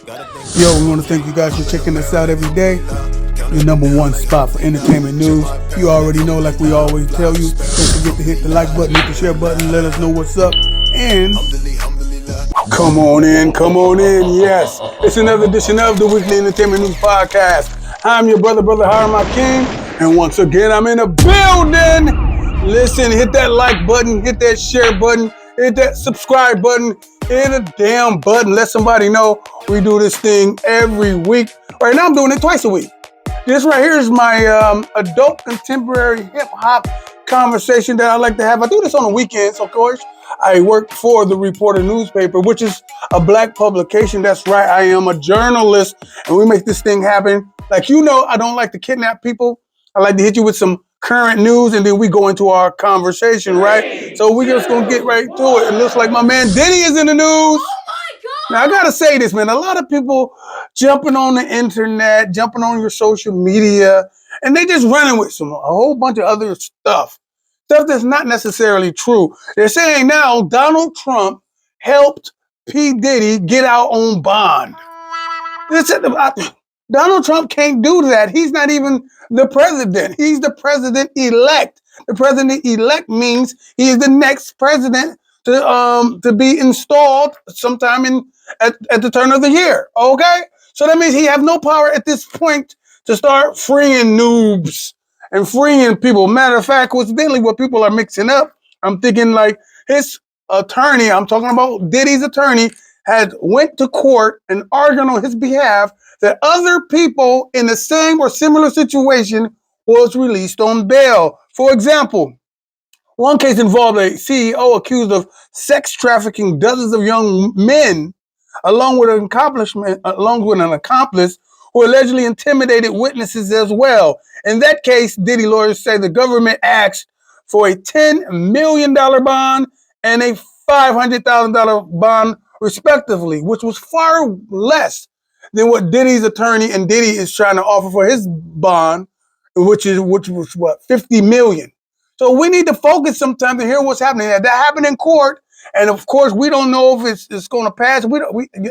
Yo, we want to thank you guys for checking us out every day. Your number one spot for entertainment news. You already know, like we always tell you, don't forget to hit the like button, hit the share button, let us know what's up. And come on in. Yes, it's another edition of the Weekly Entertainment News Podcast. I'm your brother Harama King, and once again, I'm in a building. Listen, hit that like button, hit that share button, hit that subscribe button, hit a damn button. Let somebody know we do this thing every week. Right now, I'm doing it twice a week. This right here is my adult contemporary hip hop conversation that I like to have. I do this on the weekends, of course. I work for the Reporter newspaper, which is a black publication. That's right, I am a journalist, and we make this thing happen. Like, you know, I don't like to kidnap people. I like to hit you with some current news, and then we go into our conversation, right? So we're just gonna get right to it. It looks like my man Diddy is in the news. Now, I gotta say this, man. A lot of people jumping on the internet, jumping on your social media, and they just running with a whole bunch of other stuff that's not necessarily true. They're saying now Donald Trump helped P. Diddy get out on bond. Donald Trump can't do that. He's not even the president. He's the president-elect. The president-elect means he is the next president to be installed sometime at the turn of the year. Okay? So that means he have no power at this point to start freeing noobs and freeing people. Matter of fact, coincidentally, what people are mixing up, I'm thinking like his attorney, I'm talking about Diddy's attorney, had went to court and argued on his behalf that other people in the same or similar situation was released on bail. For example, one case involved a CEO accused of sex trafficking dozens of young men, along with an accomplice who allegedly intimidated witnesses as well. In that case, Diddy lawyers say the government asked for a $10 million bond and a $500,000 bond, respectively, which was far less than what Diddy's attorney and Diddy is trying to offer for his bond, which was what, $50 million. So we need to focus sometimes to hear what's happening. That happened in court, and of course we don't know if it's going to pass. We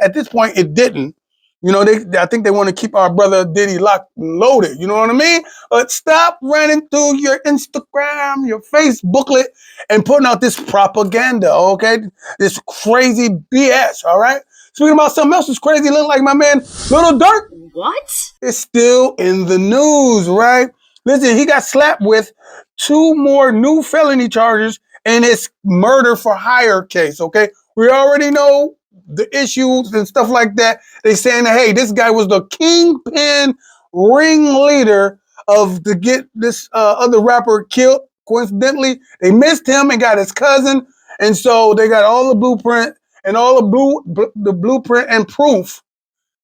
at this point it didn't. You know, I think they want to keep our brother Diddy locked and loaded. You know what I mean? But stop running through your Instagram, your Facebooklet, and putting out this propaganda. Okay, this crazy BS. All right. Speaking about something else that's crazy, look like my man Little Dirt. What? Is still in the news, right? Listen, he got slapped with 2 more new felony charges in his murder for hire case, okay? We already know the issues and stuff like that. They saying that, hey, this guy was the kingpin ringleader to get this other rapper killed. Coincidentally, they missed him and got his cousin, and so they got all the blueprint and all the blueprint and proof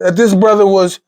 that this brother was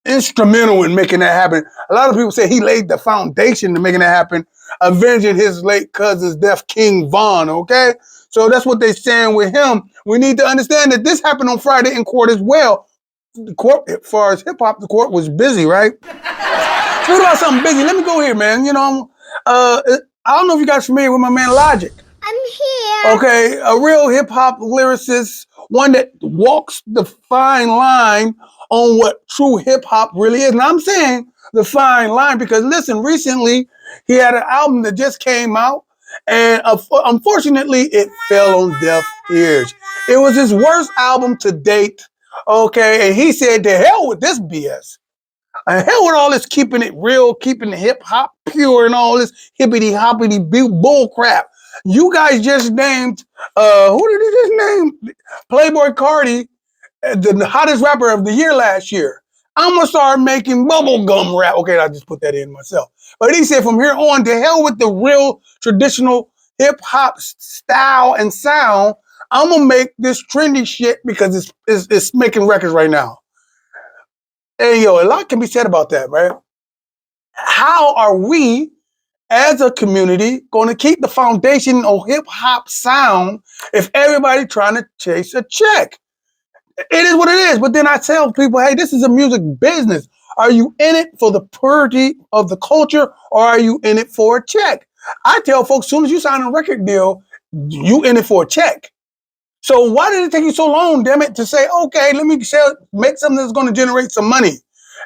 instrumental in making that happen. A lot of people say he laid the foundation to making that happen, avenging his late cousin's death, King Von, okay? So that's what they're saying with him. We need to understand that this happened on Friday in court as well. The court, as far as hip-hop, the court was busy, right? Speaking about something busy, let me go here, man. You know, I don't know if you guys are familiar with my man Logic. I'm here. Okay, a real hip-hop lyricist, one that walks the fine line on what true hip-hop really is. And I'm saying the fine line because, listen, recently he had an album that just came out, and unfortunately it fell on deaf ears. It was his worst album to date, okay? And he said, to hell with this BS. Hell with all this keeping it real, keeping the hip-hop pure and all this hippity-hoppity bull crap. You guys just named, who did you just name? Playboy Carti, the hottest rapper of the year last year. I'm going to start making bubblegum rap. Okay, I just put that in myself. But he said from here on, to hell with the real traditional hip-hop style and sound. I'm going to make this trendy shit because it's making records right now. And yo, a lot can be said about that, right? How are we as a community going to keep the foundation of hip-hop sound if everybody trying to chase a check? It is what it is. But then I tell people, hey, this is a music business. Are you in it for the purity of the culture, or are you in it for a check? I tell folks, as soon as you sign a record deal, you in it for a check. So why did it take you so long, damn it, to say, okay, let me make something that's going to generate some money?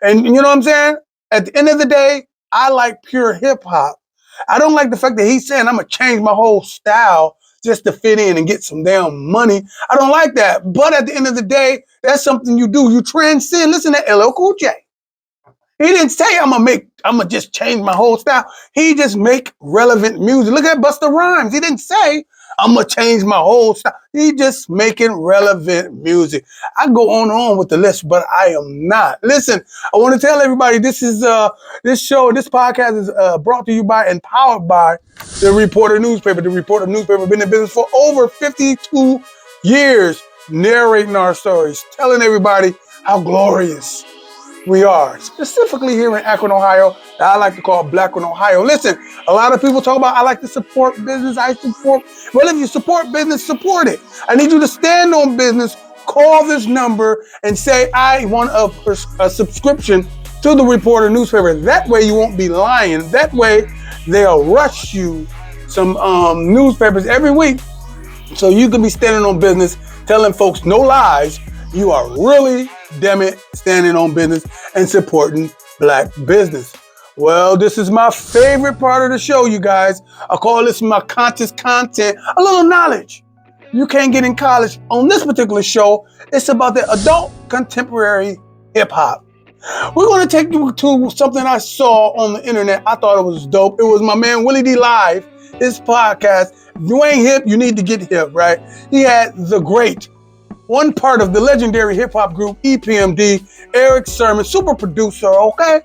And you know what I'm saying? At the end of the day, I like pure hip hop. I don't like the fact that he's saying I'm going to change my whole style just to fit in and get some damn money. I don't like that. But at the end of the day, that's something you do. You transcend. Listen to LL Cool J. He didn't say I'm gonna just change my whole style. He just make relevant music. Look at Busta Rhymes. He didn't say I'm gonna change my whole style. He just making relevant music. I go on and on with the list, but I am not. Listen, I want to tell everybody this podcast is brought to you by and powered by the Reporter newspaper. The Reporter newspaper been in business for over 52 years, narrating our stories, telling everybody how glorious we are, specifically here in Akron, Ohio, that I like to call Blackron, Ohio. Listen, a lot of people talk about I like to support business. Well, if you support business, support it. I need you to stand on business, call this number, and say, I want a subscription to the Reporter newspaper. That way you won't be lying. That way they'll rush you some newspapers every week so you can be standing on business, telling folks no lies. You are really, damn it, standing on business and supporting black business. Well, this is my favorite part of the show, you guys. I call this my conscious content, a little knowledge you can't get in college. On this particular show, it's about the adult contemporary hip hop. We're going to take you to something I saw on the internet. I thought it was dope. It was my man Willie D Live, his podcast. If you ain't hip, you need to get hip, right? He had the great, one part of the legendary hip-hop group EPMD, Eric Sermon, super producer, okay,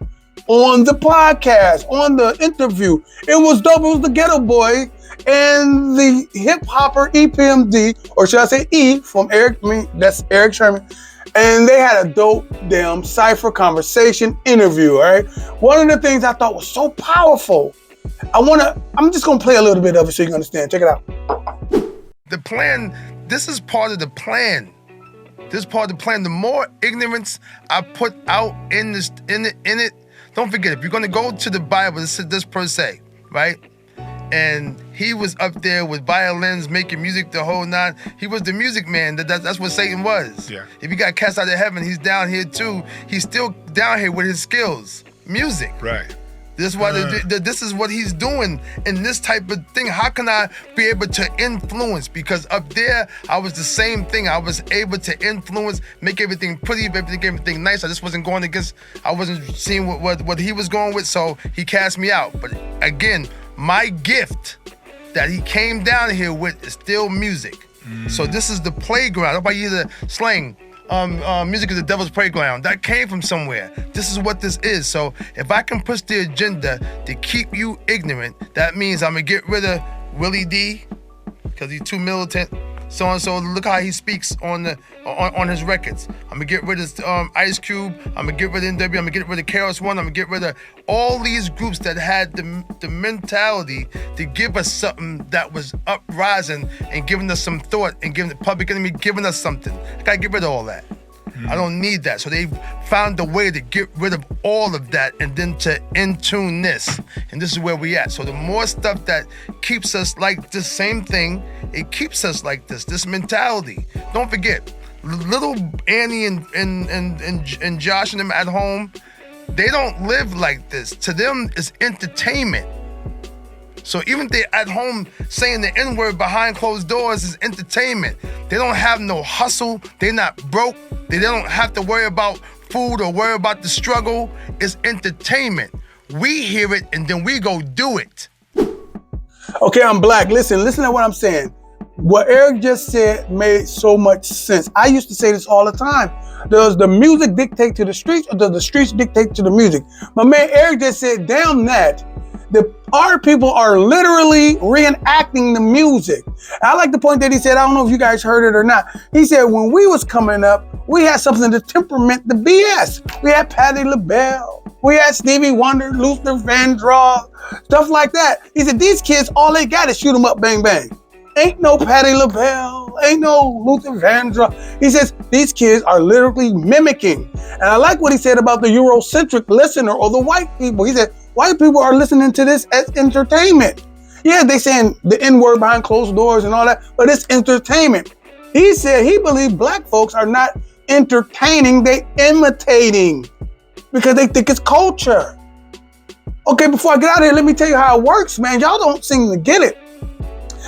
on the podcast, on the interview. It was dope. It was the Ghetto Boy and the hip-hopper EPMD, or should I say E, from Eric, that's Eric Sermon, and they had a dope damn cypher conversation interview, all right? One of the things I thought was so powerful, I'm just going to play a little bit of it so you can understand. Check it out. The plan, this is part of the plan. This is part of the plan. The more ignorance I put out in it, don't forget, if you're gonna go to the Bible, this per se, right? And he was up there with violins, making music the whole nine. He was the music man. That's what Satan was. Yeah. If he got cast out of heaven, he's down here too. He's still down here with his skills, music. Right. This is why this is what he's doing in this type of thing. How can I be able to influence? Because up there, I was the same thing. I was able to influence, make everything pretty, make everything nice. I just wasn't going against, I wasn't seeing what he was going with, so he cast me out. But again, my gift that he came down here with is still music. So this is the playground. Nobody use the slang. Music is the devil's playground. That came from somewhere. This is what this is. So if I can push the agenda to keep you ignorant, that means I'm gonna get rid of Willie D because he's too militant. So and so. Look how he speaks on his records. I'm gonna get rid of Ice Cube. I'm gonna get rid of NW. I'm gonna get rid of KRS One. I'm gonna get rid of all these groups that had the mentality to give us something that was uprising and giving us some thought and giving the Public Enemy giving us something. I gotta get rid of all that. I don't need that. So they found a way to get rid of all of that and then to in-tune this. And this is where we at. So the more stuff that keeps us like this same thing, it keeps us like this mentality. Don't forget, little Annie and Josh and them at home, they don't live like this. To them, it's entertainment. So even if they're at home saying the N-word behind closed doors is entertainment. They don't have no hustle. They're not broke. They don't have to worry about food or worry about the struggle. It's entertainment. We hear it and then we go do it. Okay, I'm black. Listen to what I'm saying. What Eric just said made so much sense. I used to say this all the time. Does the music dictate to the streets or does the streets dictate to the music? My man Eric just said, damn that. Our people are literally reenacting the music. I like the point that he said, I don't know if you guys heard it or not. He said, when we was coming up, we had something to temperament the BS. We had Patti LaBelle. We had Stevie Wonder, Luther Vandross, stuff like that. He said, these kids, all they got is shoot 'em up, bang, bang. Ain't no Patti LaBelle, ain't no Luther Vandross. He says, these kids are literally mimicking. And I like what he said about the Eurocentric listener or the white people. He said, white people are listening to this as entertainment. Yeah, they saying the N-word behind closed doors and all that, but it's entertainment. He said he believed black folks are not entertaining, they imitating because they think it's culture. Okay, before I get out of here, let me tell you how it works, man. Y'all don't seem to get it.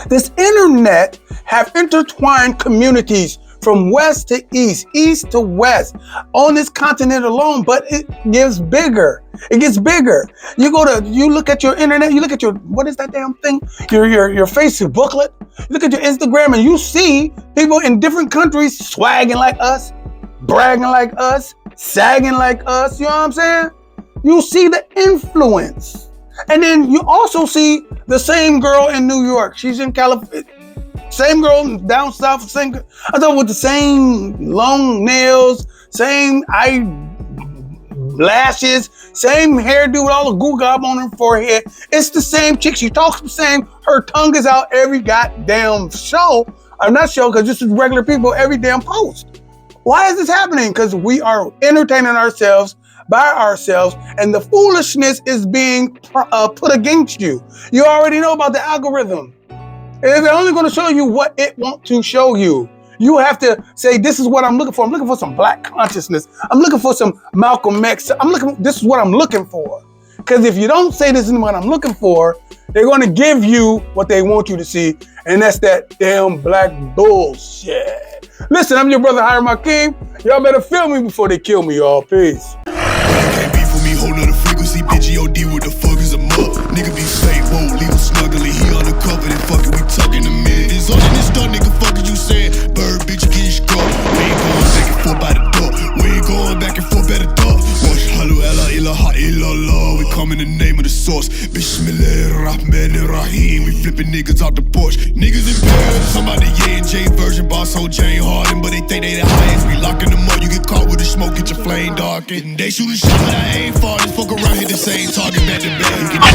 This internet have intertwined communities from west to east to west on this continent alone, but it gets bigger. It gets bigger. You look at your internet, you look at your, what is that damn thing? Your Facebook booklet. You look at your Instagram and you see people in different countries swagging like us, bragging like us, sagging like us. You know what I'm saying? You see the influence. And then you also see the same girl in New York. She's in California. Same girl down south, I thought with the same long nails, same lashes, same hairdo with all the goo gob on her forehead. It's the same chick. She talks the same. Her tongue is out every goddamn show. I'm not show because this is regular people, every damn post. Why is this happening? Because we are entertaining ourselves by ourselves, and the foolishness is being put against you. You already know about the algorithm. It's only going to show you what it wants to show you. You have to say, this is what I'm looking for. I'm looking for some black consciousness. I'm looking for some Malcolm X. This is what I'm looking for. Because if you don't say this is what I'm looking for, they're going to give you what they want you to see. And that's that damn black bullshit. Listen, I'm your brother, Hiram Hakeem. Y'all better feel me before they kill me, y'all. Peace. Can't be for me, whole nother frequency. Bitch, G.O.D. what the fuck is a mug? Nigga be fake, won't leave him snuggly. He undercover, then fucking we tucking a minute. It's all in this stuff, nigga, fucking you saying. Bird, bitch, get struck. We ain't going back and forth by the door. We ain't going back and forth by the door. Wash, halu, ella, ilaha, illallah. We come in the name of the source. Bismillahirrahmanirrahim. We flipping niggas out the porch. Niggas in bed, somebody J version, boss old Jane Harden. But they think they the highest. We locking them up. You get caught with the smoke, get your flame darkened. They shoot a shot, but I ain't far. Just fuck around, hit the same target back to back.